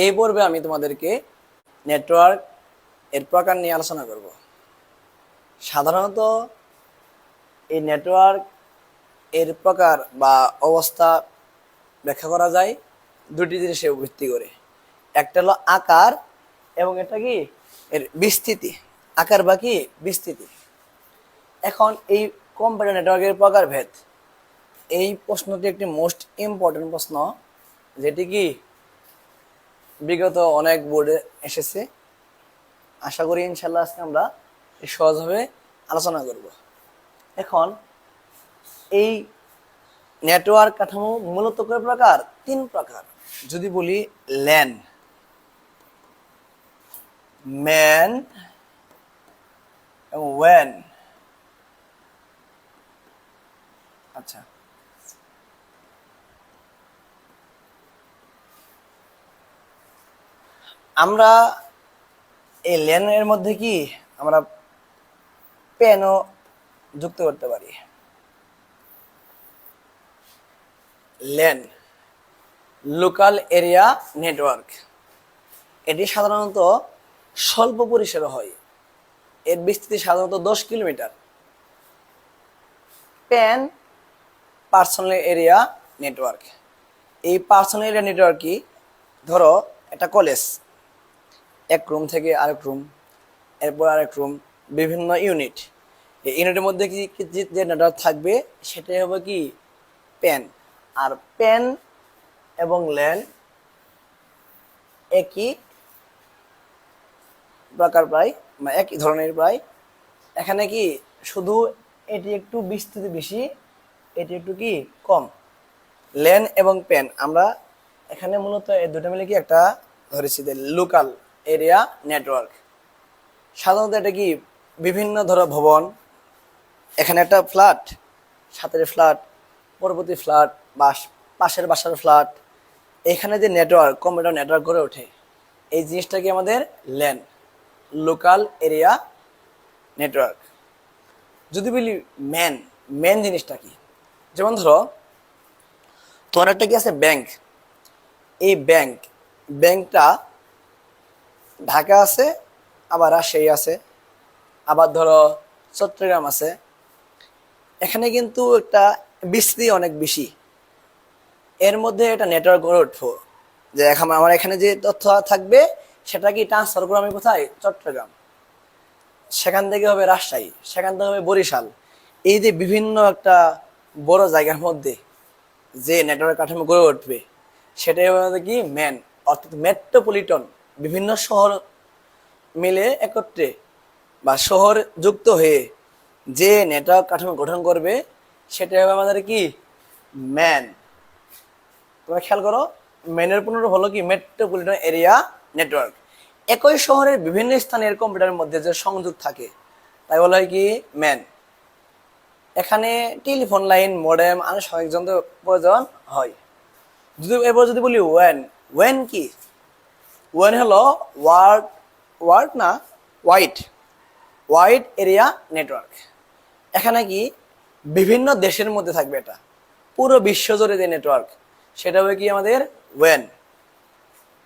এই পর্বে আমি তোমাদেরকে নেটওয়ার্ক এর প্রকার নিয়ে আলোচনা করব। সাধারণত এই নেটওয়ার্ক এর প্রকার বা অবস্থা ব্যাখ্যা করা যায় দুটি জিনিসের ভিত্তি করে। একটা হলো আকার এবং এটা কি এর বিস্তৃতি। আকার বা কি বিস্তৃতি। এখন এই কম্পিউটার নেটওয়ার্কের প্রকারভেদ, এই প্রশ্নটি একটি মোস্ট ইম্পর্টেন্ট প্রশ্ন, যেটি কি বিগত অনেক বোর্ডে এসেছে। আশা করি ইনশাল্লাহ আজকে আমরা সহজভাবে আলোচনা করব। এখন এই নেটওয়ার্ক কাঠামো মূলত কয় প্রকার? 3 প্রকার। যদি বলি ল্যান, ম্যান এবং ওয়ান। আচ্ছা, আমরা এই ল্যানের মধ্যে কি আমরা পেনও যুক্ত করতে পারি। ল্যান লোকাল এরিয়া নেটওয়ার্ক, এটি সাধারণত স্বল্প পরিসরে হয়। এর বিস্তৃতি সাধারণত 10 kilometre. Pan personal area network, এই পার্সোনাল এরিয়া নেটওয়ার্ক কি, ধরো একটা কলেজ, এক রুম থেকে আরেক রুম, এরপর আরেক রুম, বিভিন্ন ইউনিট। এই ইউনিটের মধ্যে কি যে নেটওয়ার্ক থাকবে সেটাই হবে কি প্যান। আর প্যান এবং ল্যান একই প্রকার, প্রায় একই ধরনের প্রায়। এখানে কি শুধু এটি একটু বিস্তৃতি বেশি, এটি একটু কি কম। ল্যান এবং প্যান আমরা এখানে মূলত এই দুটো মিলে কি একটা ধরেছি যে লোকাল এরিয়া নেটওয়ার্ক। সাধারণত এটা কি বিভিন্ন ধরো ভবন, এখানে একটা ফ্ল্যাট, সাথে ফ্ল্যাট, পরবর্তী ফ্ল্যাট, পাশের বাসার ফ্ল্যাট, এখানে যে নেটওয়ার্ক, কম্পিউটার নেটওয়ার্ক গড়ে ওঠে, এই জিনিসটা কি আমাদের ল্যান, লোকাল এরিয়া নেটওয়ার্ক। যদি বলি ম্যান, ম্যান জিনিসটা কি, যেমন ধরো তোমার একটা কি আছে ব্যাংক, এই ব্যাংকটা ঢাকা আছে, আবার রাজশাহী আছে, আবার ধরো চট্টগ্রাম আছে। এখানে কিন্তু একটা বিস্তৃতি অনেক বেশি। এর মধ্যে একটা নেটওয়ার্ক গড়ে উঠবো, যে এখন আমার এখানে যে তথ্য থাকবে সেটা কি ট্রান্সফার করবো আমি কোথায়? চট্টগ্রাম। সেখান থেকে হবে রাজশাহী, সেখান থেকে হবে বরিশাল। এই যে বিভিন্ন একটা বড় জায়গার মধ্যে যে নেটওয়ার্ক কাঠামো গড়ে উঠবে সেটাই হবে কি ম্যান, অর্থাৎ মেট্রোপলিটন। বিভিন্ন শহর মিলে একত্রে বা শহর যুক্ত হয়ে যে নেটওয়ার্ক কাঠামো গঠন করবে সেটাই হবে আমাদের কি ম্যান। তোমরা খেয়াল করো, ম্যানের পুনরূপ হলো কি মেট্রোপলিটন এরিয়া নেটওয়ার্ক। একই শহরের বিভিন্ন স্থানের কম্পিউটারের মধ্যে যে সংযোগ থাকে তাই বলা হয় কি ম্যান। এখানে টেলিফোন লাইন, মডেম, আনুষঙ্গিক যন্ত্র প্রয়োজন হয়। এরপর যদি বলি ওয়ান, ওয়ান কি? ওয়ান হলো ওয়াইড এরিয়া নেটওয়ার্ক। এখানে কি বিভিন্ন দেশের মধ্যে থাকবে, এটা পুরো বিশ্ব জুড়ে যে নেটওয়ার্ক সেটা হবে কি আমাদের ওয়ান।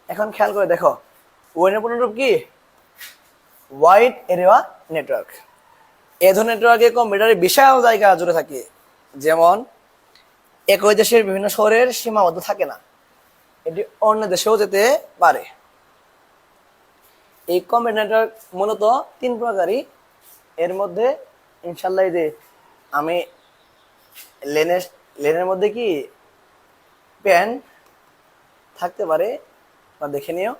এখন খেয়াল করে দেখো, ওয়ানের পুনরূপ কি ওয়াইড এরিয়া নেটওয়ার্ক। এই ধরনের নেটওয়ার্কে কম্পিউটারের বিশাল জায়গা জুড়ে থাকে, যেমন একই দেশের বিভিন্ন শহরের সীমাবদ্ধ থাকে না, এটি অন্য দেশেও যেতে পারে। এই কম্পিউটার নেটওয়ার্ক মূলত 3 প্রকারই। এর মধ্যে ইনশাল্লাহ এই যে আমি লেনের মধ্যে কি পেন থাকতে পারে বা দেখে নিও।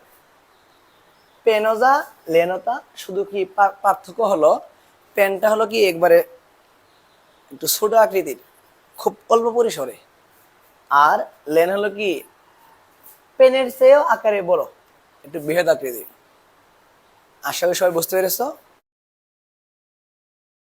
পেনজা লেনতা, শুধু কি পার্থক্য হলো পেনটা হলো কি একবারে একটু ছোট আকৃতির, খুব অল্প পরিসরে, আর লেন হলো কি পেনের চেয়েও আকারে বড়, একটু বৃহৎ আকৃতির। আশা করি সবাই বুঝতে পেরেছো।